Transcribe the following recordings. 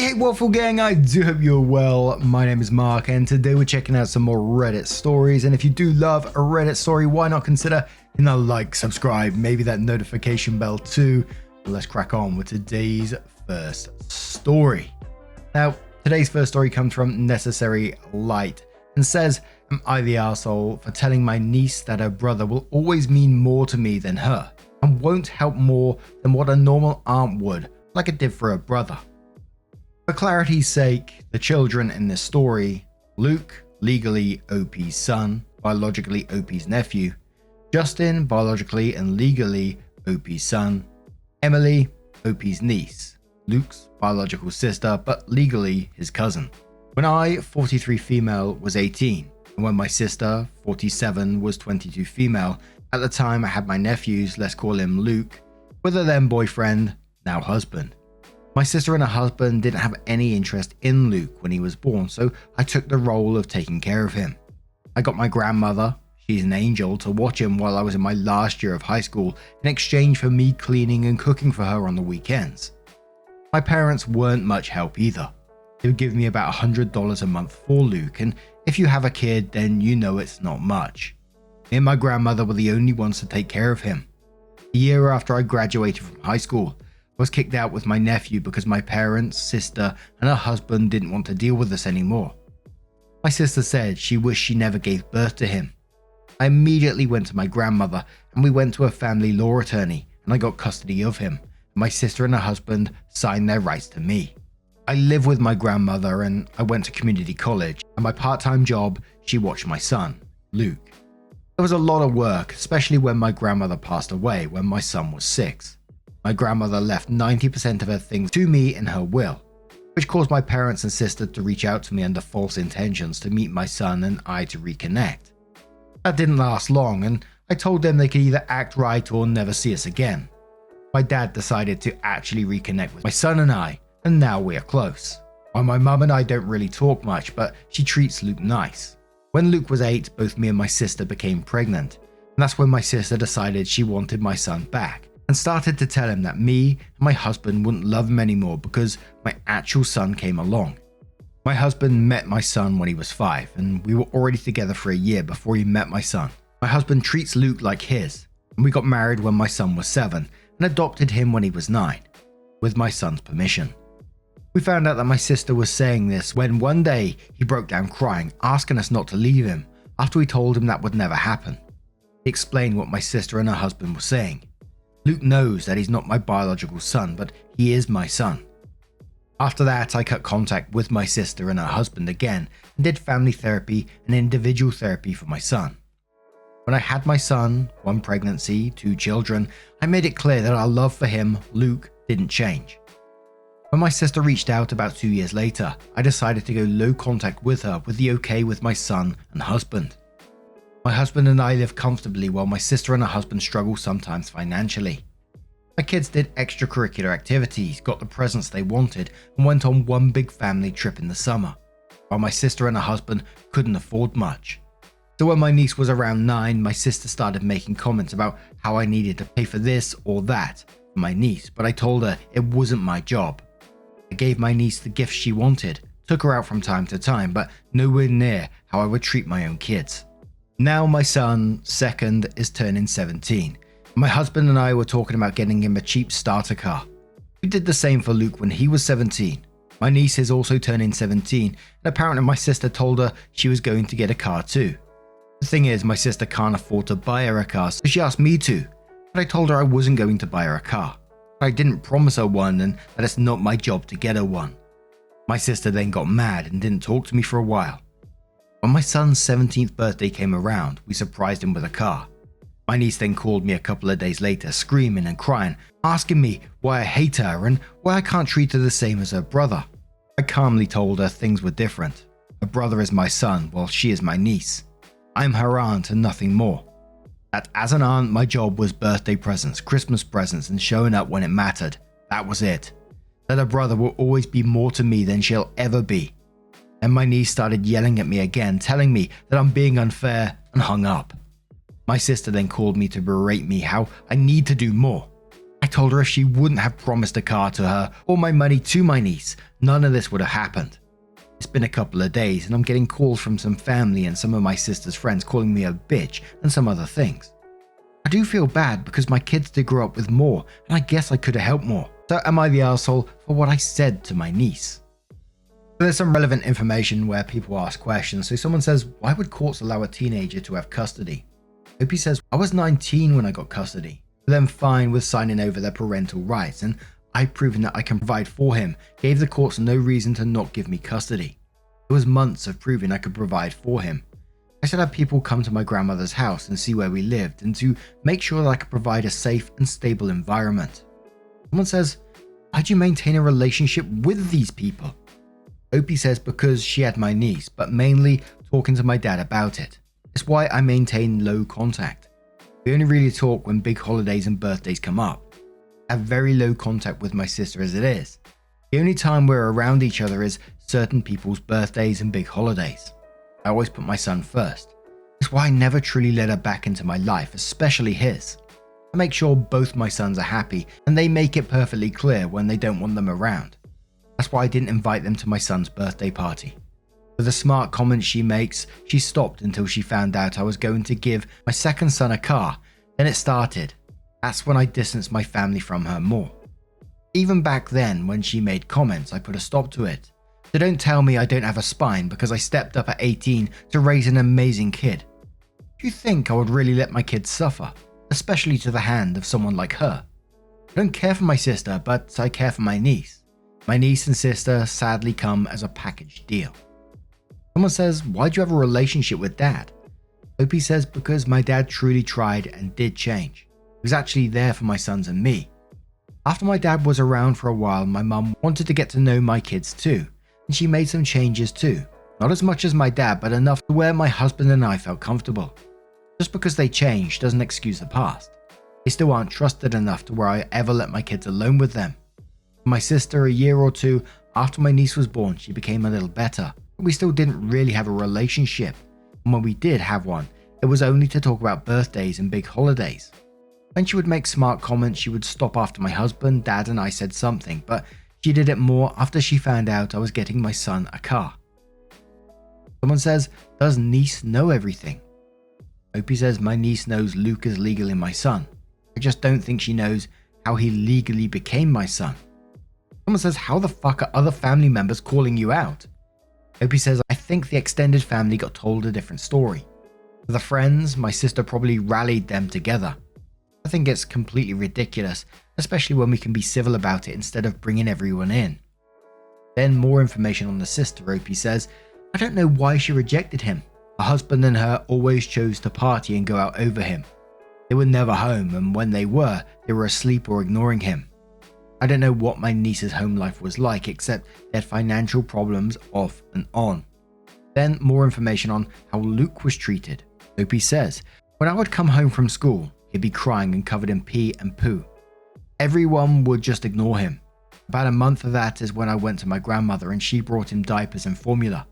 Hey Waffle Gang, I do hope you're well. My name is Mark and today we're checking out some more Reddit stories, and if you do love a Reddit story, why not consider hitting that like, subscribe, maybe that notification bell too. But let's crack on with today's first story. Now, today's first story comes from Necessary Light and says, am I the arsehole for telling my niece that her brother will always mean more to me than her and won't help more than what a normal aunt would, like it did for her brother? For clarity's sake, the children in this story: Luke, legally OP's son, biologically OP's nephew; Justin, biologically and legally OP's son; Emily, OP's niece; Luke's biological sister, but legally his cousin. When I, 43 female, was 18, and when my sister, 47, was 22 female, at the time I had my nephews, let's call him Luke, with a then boyfriend, now husband. My sister and her husband didn't have any interest in Luke when he was born, so I took the role of taking care of him. I got my grandmother, she's an angel, to watch him while I was in my last year of high school in exchange for me cleaning and cooking for her on the weekends. My parents weren't much help either. They would give me about $100 a month for Luke, and if you have a kid, then you know it's not much. Me and my grandmother were the only ones to take care of him. A year after I graduated from high school, I was kicked out with my nephew because my parents, sister, and her husband didn't want to deal with us anymore. My sister said she wished she never gave birth to him. I immediately went to my grandmother and we went to a family law attorney, and I got custody of him. My sister and her husband signed their rights to me. I live with my grandmother and I went to community college, and my part-time job, she watched my son, Luke. There was a lot of work, especially when my grandmother passed away when my son was 6. My grandmother left 90% of her things to me in her will, which caused my parents and sister to reach out to me under false intentions to meet my son and I to reconnect. That didn't last long, and I told them they could either act right or never see us again. My dad decided to actually reconnect with my son and I, and now we are close. While my mum and I don't really talk much, but she treats Luke nice. When Luke was 8, both me and my sister became pregnant, and that's when my sister decided she wanted my son back, and started to tell him that me and my husband wouldn't love him anymore because my actual son came along. My husband met my son when he was 5, and we were already together for a year before he met my son. My husband treats Luke like his, and we got married when my son was 7 and adopted him when he was 9, with my son's permission. We found out that my sister was saying this when one day he broke down crying, asking us not to leave him after we told him that would never happen. He explained what my sister and her husband were saying. Luke knows that he's not my biological son, but he is my son. After that, I cut contact with my sister and her husband again and did family therapy and individual therapy for my son. When I had my son, 1 pregnancy, 2 children, I made it clear that our love for him, Luke, didn't change. When my sister reached out about 2 years later, I decided to go low contact with her with the okay with my son and husband. My husband and I live comfortably while my sister and her husband struggle sometimes financially. My kids did extracurricular activities, got the presents they wanted, and went on one big family trip in the summer, while my sister and her husband couldn't afford much. So when my niece was around 9, my sister started making comments about how I needed to pay for this or that for my niece, but I told her it wasn't my job. I gave my niece the gifts she wanted, took her out from time to time, but nowhere near how I would treat my own kids. Now my son, 2nd, is turning 17. My husband and I were talking about getting him a cheap starter car. We did the same for Luke when he was 17. My niece is also turning 17, and apparently my sister told her she was going to get a car too. The thing is, my sister can't afford to buy her a car, so she asked me to, but I told her I wasn't going to buy her a car. I didn't promise her one and that it's not my job to get her one. My sister then got mad and didn't talk to me for a while. When my son's 17th birthday came around, we surprised him with a car. My niece then called me a couple of days later, screaming and crying, asking me why I hate her and why I can't treat her the same as her brother. I calmly told her things were different. Her brother is my son, while she is my niece. I'm her aunt and nothing more. That as an aunt, my job was birthday presents, Christmas presents, and showing up when it mattered. That was it. That her brother will always be more to me than she'll ever be. And my niece started yelling at me again, telling me that I'm being unfair, and hung up. My sister then called me to berate me how I need to do more. I told her if she wouldn't have promised a car to her or my money to my niece, none of this would have happened. It's been a couple of days and I'm getting calls from some family and some of my sister's friends calling me a bitch and some other things. I do feel bad because my kids did grow up with more and I guess I could have helped more. So am I the asshole for what I said to my niece? So there's some relevant information where people ask questions. So someone says, why would courts allow a teenager to have custody? Opie says, I was 19 when I got custody. Then fine with signing over their parental rights and I'd proven that I can provide for him, gave the courts no reason to not give me custody. It was months of proving I could provide for him. I still had people come to my grandmother's house and see where we lived and to make sure that I could provide a safe and stable environment. Someone says, why'd you maintain a relationship with these people? Opie says because she had my niece, but mainly talking to my dad about it. It's why I maintain low contact. We only really talk when big holidays and birthdays come up. I have very low contact with my sister as it is. The only time we're around each other is certain people's birthdays and big holidays. I always put my son first. That's why I never truly let her back into my life, especially his. I make sure both my sons are happy and they make it perfectly clear when they don't want them around. That's why I didn't invite them to my son's birthday party. With the smart comments she makes, she stopped until she found out I was going to give my second son a car. Then it started. That's when I distanced my family from her more. Even back then, when she made comments, I put a stop to it. So don't tell me I don't have a spine because I stepped up at 18 to raise an amazing kid. Do you think I would really let my kids suffer, especially to the hand of someone like her? I don't care for my sister, but I care for my niece. My niece and sister sadly come as a package deal. Someone says, why'd you have a relationship with dad? Opie says, because my dad truly tried and did change. He was actually there for my sons and me. After my dad was around for a while, my mum wanted to get to know my kids too, and she made some changes too. Not as much as my dad, but enough to where my husband and I felt comfortable. Just because they changed doesn't excuse the past. They still aren't trusted enough to where I ever let my kids alone with them. My sister, a year or two after my niece was born, she became a little better, but we still didn't really have a relationship. And when we did have one, it was only to talk about birthdays and big holidays. When she would make smart comments, she would stop after my husband, dad and I said something, but she did it more after she found out I was getting my son a car. Someone says, does niece know everything? Opie says, my niece knows Luke is legally my son. I just don't think she knows how he legally became my son. Someone says, how the fuck are other family members calling you out? Opie says, I think the extended family got told a different story. For the friends, my sister probably rallied them together. I think it's completely ridiculous, especially when we can be civil about it instead of bringing everyone in. Then more information on the sister. Opie says, I don't know why she rejected him. Her husband and her always chose to party and go out over him. They were never home, and when they were asleep or ignoring him. I don't know what my niece's home life was like, except they had financial problems off and on. Then more information on how Luke was treated. Opie says, when I would come home from school, he'd be crying and covered in pee and poo. Everyone would just ignore him. About a month of that is when I went to my grandmother and she brought him diapers and formula.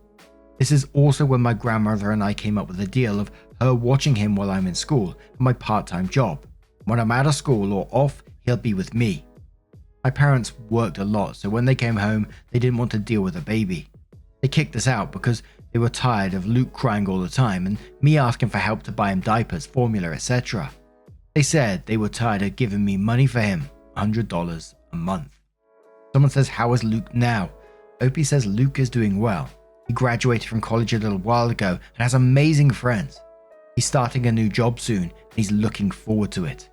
This is also when my grandmother and I came up with a deal of her watching him while I'm in school and my part-time job. When I'm out of school or off, he'll be with me. My parents worked a lot, so when they came home, they didn't want to deal with a baby. They kicked us out because they were tired of Luke crying all the time and me asking for help to buy him diapers, formula, etc. They said they were tired of giving me money for him, $100 a month. Someone says, how is Luke now? Opie says Luke is doing well. He graduated from college a little while ago and has amazing friends. He's starting a new job soon and he's looking forward to it.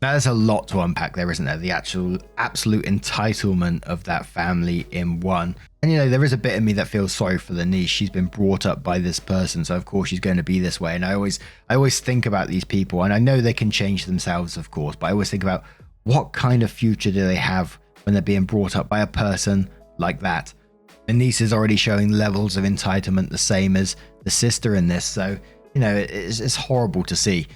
Now there's a lot to unpack there, isn't there? The absolute entitlement of that family in one. And there is a bit of me that feels sorry for the niece. She's been brought up by this person, so of course she's going to be this way. And I always think about these people, and I know they can change themselves, of course, but I always think about what kind of future do they have when they're being brought up by a person like that. The niece is already showing levels of entitlement the same as the sister in this, so it's horrible to see.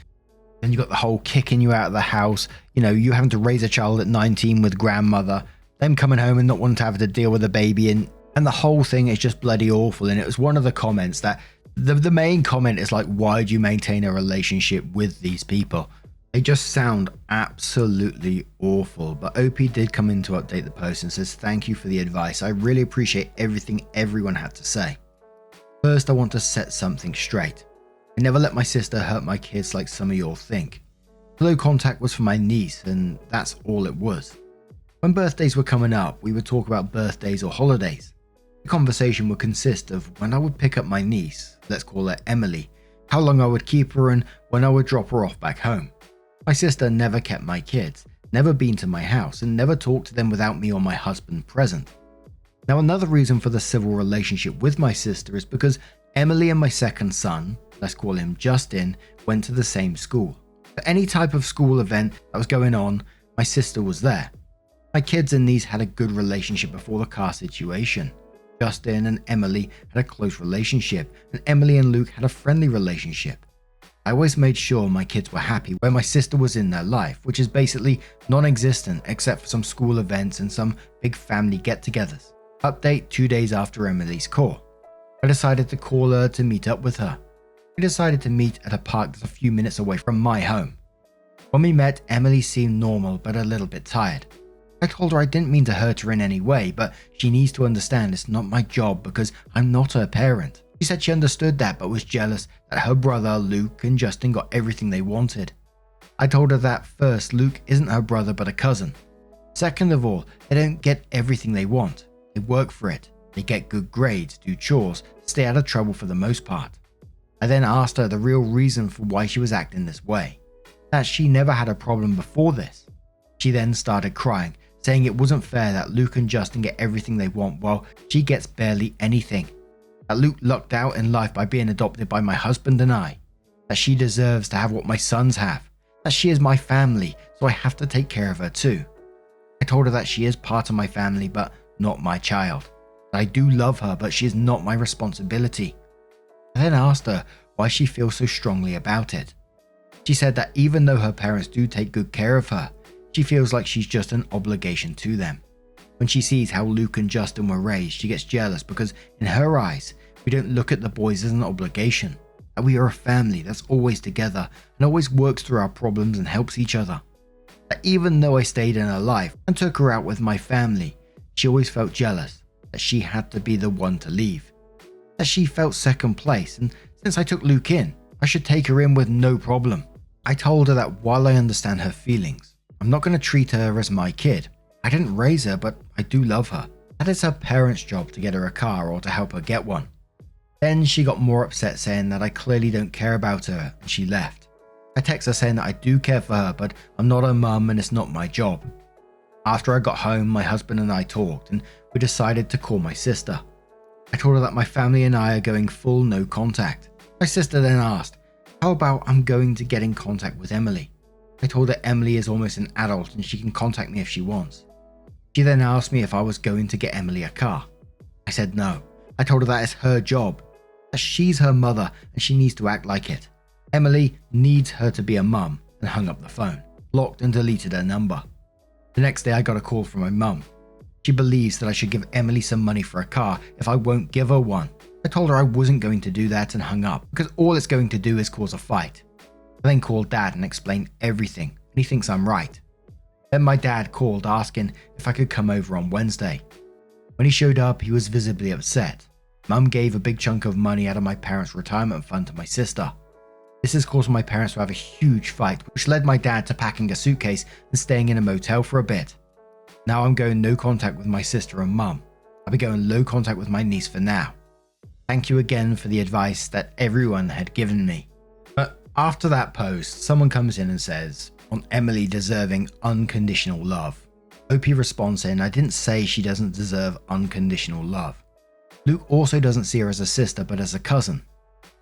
Then you got the whole kicking you out of the house, you having to raise a child at 19 with grandmother, them coming home and not wanting to have to deal with a baby, and the whole thing is just bloody awful. And it was one of the comments that the main comment is like, why do you maintain a relationship with these people? They just sound absolutely awful, but OP did come in to update the post and says, "Thank you for the advice. I really appreciate everything everyone had to say. First, I want to set something straight. I never let my sister hurt my kids like some of y'all think. Low contact was for my niece, and that's all it was. When birthdays were coming up, we would talk about birthdays or holidays. The conversation would consist of when I would pick up my niece, let's call her Emily, how long I would keep her, and when I would drop her off back home. My sister never kept my kids, never been to my house, and never talked to them without me or my husband present. Now, another reason for the civil relationship with my sister is because Emily and my second son, let's call him Justin, went to the same school. For any type of school event that was going on, my sister was there. My kids and niece had a good relationship before the car situation. Justin and Emily had a close relationship, and Emily and Luke had a friendly relationship. I always made sure my kids were happy when my sister was in their life, which is basically non-existent except for some school events and some big family get-togethers. Update 2 days after Emily's call. I decided to call her to meet up with her. We decided to meet at a park that's a few minutes away from my home. When we met, Emily seemed normal but a little bit tired. I told her I didn't mean to hurt her in any way, but she needs to understand it's not my job because I'm not her parent. She said she understood that but was jealous that her brother, Luke, and Justin got everything they wanted. I told her that first, Luke isn't her brother but a cousin. Second of all, they don't get everything they want. They work for it. They get good grades, do chores, stay out of trouble for the most part. I then asked her the real reason for why she was acting this way. That she never had a problem before this. She then started crying, saying it wasn't fair that Luke and Justin get everything they want while she gets barely anything. That Luke lucked out in life by being adopted by my husband and I. That she deserves to have what my sons have. That she is my family, so I have to take care of her too. I told her that she is part of my family but not my child. That I do love her but she is not my responsibility. I then asked her why she feels so strongly about it. She said that even though her parents do take good care of her, she feels like she's just an obligation to them. When she sees how Luke and Justin were raised, she gets jealous because in her eyes, we don't look at the boys as an obligation. That we are a family that's always together and always works through our problems and helps each other. That even though I stayed in her life and took her out with my family, she always felt jealous that she had to be the one to leave. That she felt second place, and since I took Luke in, I should take her in with no problem. I told her that while I understand her feelings, I'm not going to treat her as my kid. I didn't raise her, but I do love her. That it's her parents' job to get her a car or to help her get one. Then she got more upset, saying that I clearly don't care about her, and she left. I text her saying that I do care for her, but I'm not her mum and it's not my job. After I got home, my husband and I talked, and we decided to call my sister. I told her that my family and I are going full no contact. My sister then asked, how about I'm going to get in contact with Emily? I told her Emily is almost an adult and she can contact me if she wants. She then asked me if I was going to get Emily a car. I said no. I told her that it's her job, that she's her mother and she needs to act like it. Emily needs her to be a mum, and hung up the phone, blocked and deleted her number. The next day I got a call from my mum. She believes that I should give Emily some money for a car if I won't give her one. I told her I wasn't going to do that and hung up because all it's going to do is cause a fight. I then called Dad and explained everything, and he thinks I'm right. Then my dad called asking if I could come over on Wednesday. When he showed up, he was visibly upset. Mum gave a big chunk of money out of my parents' retirement fund to my sister. This has caused my parents to have a huge fight, which led my dad to packing a suitcase and staying in a motel for a bit. Now I'm going no contact with my sister and mum. I'll be going low contact with my niece for now. Thank you again for the advice that everyone had given me. But after that post, someone comes in and says, on Emily deserving unconditional love. OP responds saying, I didn't say she doesn't deserve unconditional love. Luke also doesn't see her as a sister but as a cousin.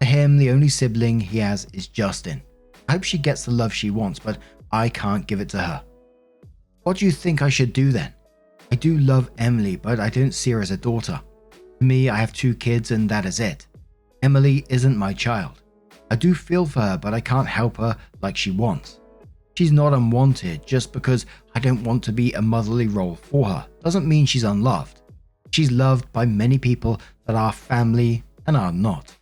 To him, the only sibling he has is Justin. I hope she gets the love she wants, but I can't give it to her. What do you think I should do then? I do love Emily, but I don't see her as a daughter. For me, I have 2 kids and that is it. Emily isn't my child. I do feel for her, but I can't help her like she wants. She's not unwanted. Just because I don't want to be a motherly role for her doesn't mean she's unloved. She's loved by many people that are family and are not.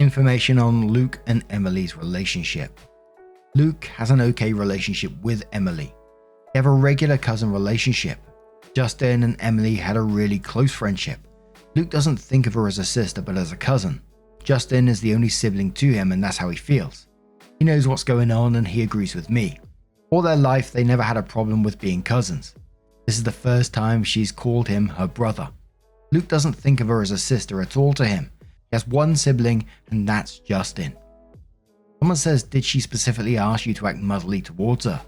Information on Luke and Emily's relationship. Luke has an okay relationship with Emily. They have a regular cousin relationship. Justin and Emily had a really close friendship. Luke doesn't think of her as a sister but as a cousin. Justin is the only sibling to him and that's how he feels. He knows what's going on and he agrees with me. All their life they never had a problem with being cousins. This is the first time she's called him her brother. Luke doesn't think of her as a sister at all to him. He has one sibling and that's Justin. Someone says, did she specifically ask you to act motherly towards her?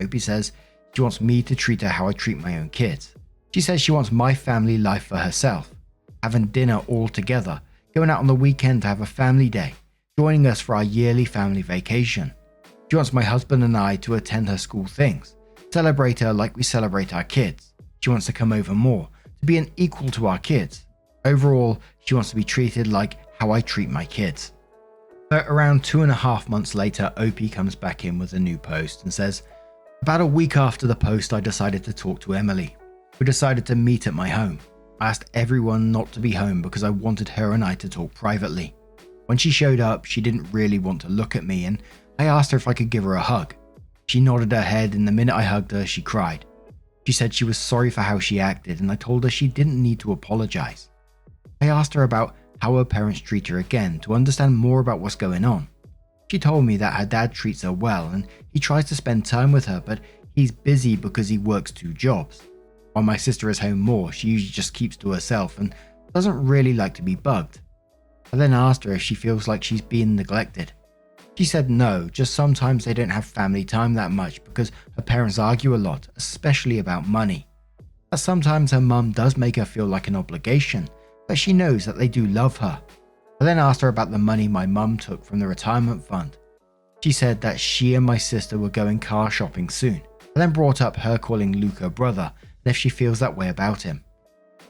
Opie says, she wants me to treat her how I treat my own kids. She says she wants my family life for herself. Having dinner all together, going out on the weekend to have a family day, joining us for our yearly family vacation. She wants my husband and I to attend her school things, celebrate her like we celebrate our kids. She wants to come over more, to be an equal to our kids. Overall, she wants to be treated like how I treat my kids. But around 2.5 months later, Opie comes back in with a new post and says, about a week after the post, I decided to talk to Emily. We decided to meet at my home. I asked everyone not to be home because I wanted her and I to talk privately. When she showed up, she didn't really want to look at me and I asked her if I could give her a hug. She nodded her head and the minute I hugged her, she cried. She said she was sorry for how she acted and I told her she didn't need to apologize. I asked her about how her parents treat her again to understand more about what's going on. She told me that her dad treats her well and he tries to spend time with her, but he's busy because he works 2 jobs. While my sister is home more, she usually just keeps to herself and doesn't really like to be bugged. I then asked her if she feels like she's being neglected. She said no, just sometimes they don't have family time that much because her parents argue a lot, especially about money. That sometimes her mum does make her feel like an obligation, but she knows that they do love her. I then asked her about the money my mum took from the retirement fund. She said that she and my sister were going car shopping soon. I then brought up her calling Luke her brother and if she feels that way about him.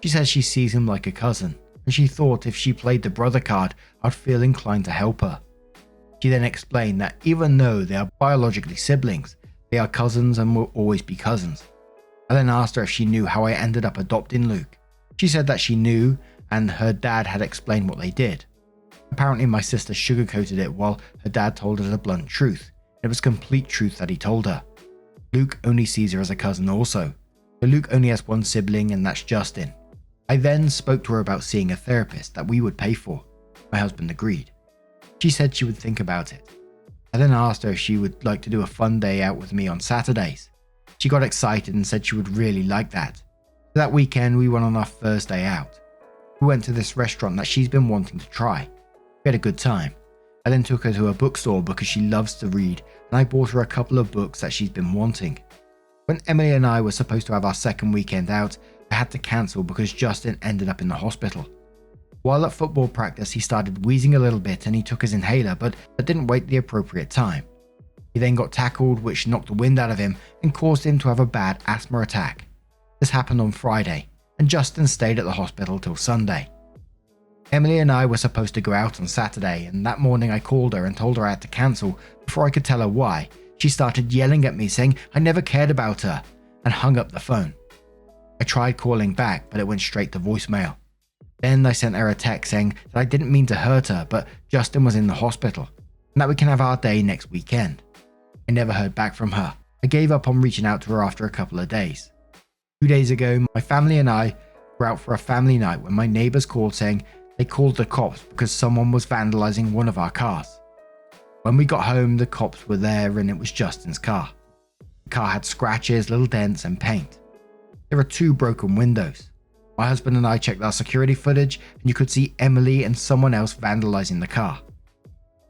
She says she sees him like a cousin, and she thought if she played the brother card, I'd feel inclined to help her. She then explained that even though they are biologically siblings, they are cousins and will always be cousins. I then asked her if she knew how I ended up adopting Luke. She said that she knew and her dad had explained what they did. Apparently my sister sugarcoated it while her dad told her the blunt truth. It was complete truth that he told her. Luke only sees her as a cousin also. So Luke only has one sibling and that's Justin. I then spoke to her about seeing a therapist that we would pay for. My husband agreed. She said she would think about it. I then asked her if she would like to do a fun day out with me on Saturdays. She got excited and said she would really like that. That weekend we went on our first day out. We went to this restaurant that she's been wanting to try. We had a good time. I then took her to a bookstore because she loves to read and I bought her a couple of books that she's been wanting. When Emily and I were supposed to have our second weekend out, I had to cancel because Justin ended up in the hospital. While at football practice, he started wheezing a little bit and he took his inhaler, but didn't wait the appropriate time. He then got tackled, which knocked the wind out of him and caused him to have a bad asthma attack. This happened on Friday, and Justin stayed at the hospital till Sunday. Emily and I were supposed to go out on Saturday, and that morning I called her and told her I had to cancel. Before I could tell her why, she started yelling at me saying I never cared about her, and hung up the phone. I tried calling back, but it went straight to voicemail. Then I sent her a text saying that I didn't mean to hurt her, but Justin was in the hospital, and that we can have our day next weekend. I never heard back from her. I gave up on reaching out to her after a couple of days. 2 days ago, my family and I were out for a family night when my neighbors called saying they called the cops because someone was vandalizing one of our cars. When we got home, the cops were there and it was Justin's car. The car had scratches, little dents and paint. There are 2 broken windows. My husband and I checked our security footage and you could see Emily and someone else vandalizing the car.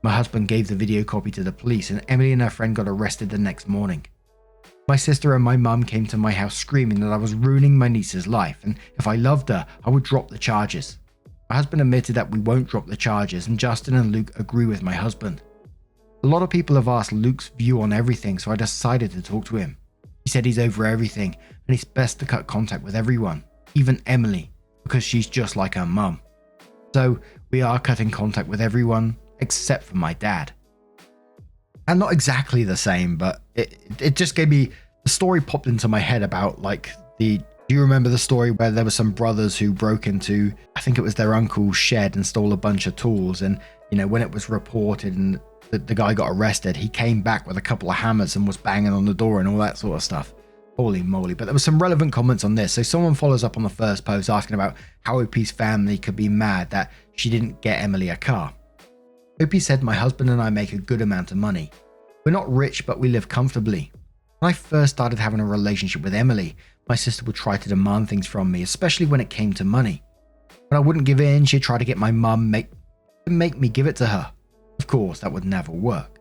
My husband gave the video copy to the police and Emily and her friend got arrested the next morning. My sister and my mum came to my house screaming that I was ruining my niece's life and if I loved her, I would drop the charges. My husband admitted that we won't drop the charges and Justin and Luke agree with my husband. A lot of people have asked Luke's view on everything, so I decided to talk to him. He said he's over everything and it's best to cut contact with everyone, even Emily, because she's just like her mum. So we are cutting contact with everyone except for my dad. And not exactly the same, but it just gave me, the story popped into my head about do you remember the story where there were some brothers who broke into, I think it was their uncle's shed and stole a bunch of tools, and when it was reported and the guy got arrested, he came back with a couple of hammers and was banging on the door and all that sort of stuff. Holy moly. But there were some relevant comments on this. So someone follows up on the first post asking about how OP's family could be mad that she didn't get Emily a car. OP said, "My husband and I make a good amount of money. We're not rich, but we live comfortably. When I first started having a relationship with Emily, my sister would try to demand things from me, especially when it came to money. When I wouldn't give in, she'd try to get my mum to make me give it to her. Of course, that would never work.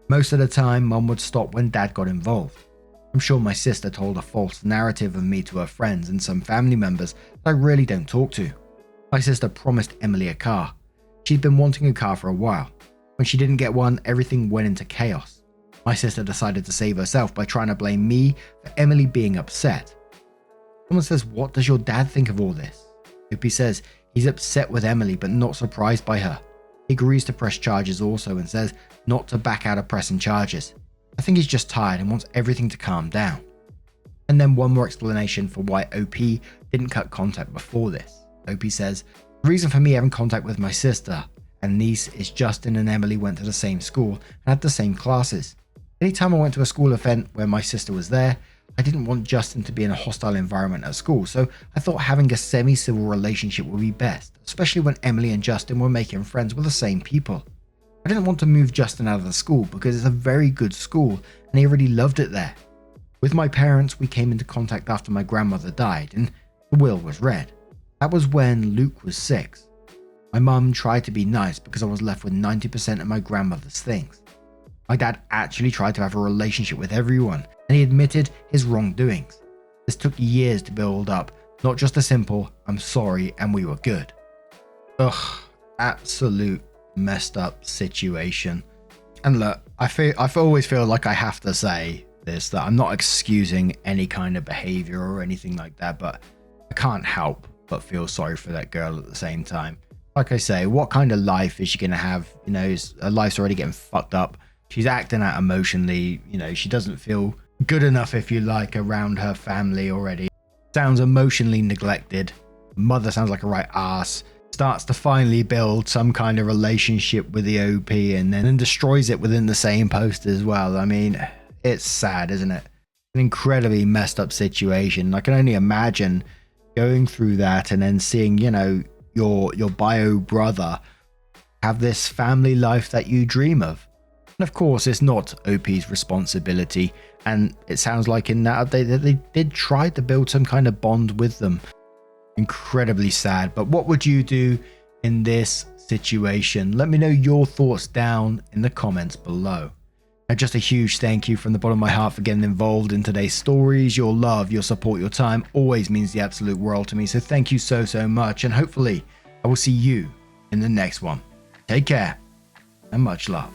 Most of the time, mum would stop when dad got involved. I'm sure my sister told a false narrative of me to her friends and some family members that I really don't talk to. My sister promised Emily a car. She'd been wanting a car for a while. When she didn't get one, everything went into chaos. My sister decided to save herself by trying to blame me for Emily being upset. Someone says, "What does your dad think of all this?" OP says he's upset with Emily but not surprised by her. He agrees to press charges also and says not to back out of pressing charges. I think he's just tired and wants everything to calm down. And then one more explanation for why OP didn't cut contact before this. OP says, "The reason for me having contact with my sister and niece is Justin and Emily went to the same school and had the same classes. Anytime I went to a school event where my sister was there, I didn't want Justin to be in a hostile environment at school, so I thought having a semi-civil relationship would be best, especially when Emily and Justin were making friends with the same people. I didn't want to move Justin out of the school because it's a very good school and he already loved it there. With my parents, we came into contact after my grandmother died and the will was read. That was when Luke was 6. My mum tried to be nice because I was left with 90% of my grandmother's things. My dad actually tried to have a relationship with everyone and he admitted his wrongdoings. This took years to build up, not just a simple, "I'm sorry and we were good." Ugh, absolute messed up situation. And look, I always feel like I have to say this, that I'm not excusing any kind of behavior or anything like that, but I can't help but feel sorry for that girl at the same time. Like I say, what kind of life is she going to have? You know, her life's already getting fucked up. She's acting out emotionally. You know, she doesn't feel good enough, if you like, around her family already. Sounds emotionally neglected. Mother sounds like a right ass. Starts to finally build some kind of relationship with the OP and then destroys it within the same post as well. I mean, it's sad, isn't it? An incredibly messed up situation. I can only imagine going through that and then seeing, you know, your bio brother have this family life that you dream of. And of course, it's not OP's responsibility. And it sounds like in that they did try to build some kind of bond with them. Incredibly sad. But what would you do in this situation? Let me know your thoughts down in the comments below. And just a huge thank you from the bottom of my heart for getting involved in today's stories. Your love, your support, your time always means the absolute world to me. So thank you so much. And hopefully I will see you in the next one. Take care and much love.